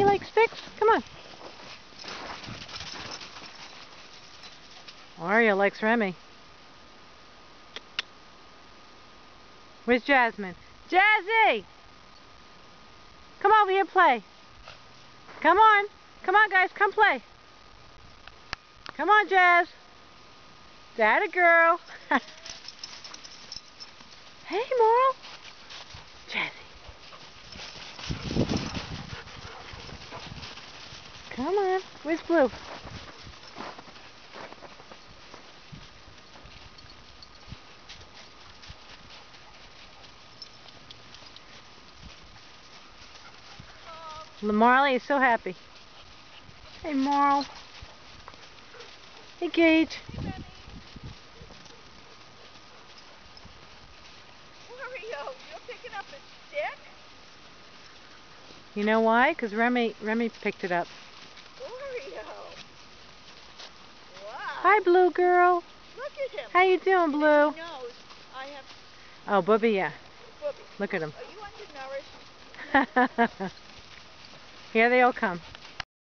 you like sticks? Come on. Aria likes Remy. Where's Jasmine? Jazzy! Come over here, play. Come on. Come on, guys. Come play. Come on, Jazz. That a girl. Hey, Moral. Jazzy. Come on. Where's Blue? Marley is so happy. Hey, Moral. Hey, Gage. Hey, Wario, you're picking up a stick? You know why? Because Remy picked it up. Wario. Wow. Hi, Blue girl. Look at him. How you doing, Blue? He knows I have... Oh, Bubby, yeah. Bubby, Look at him. are you undernourished? Here they all come.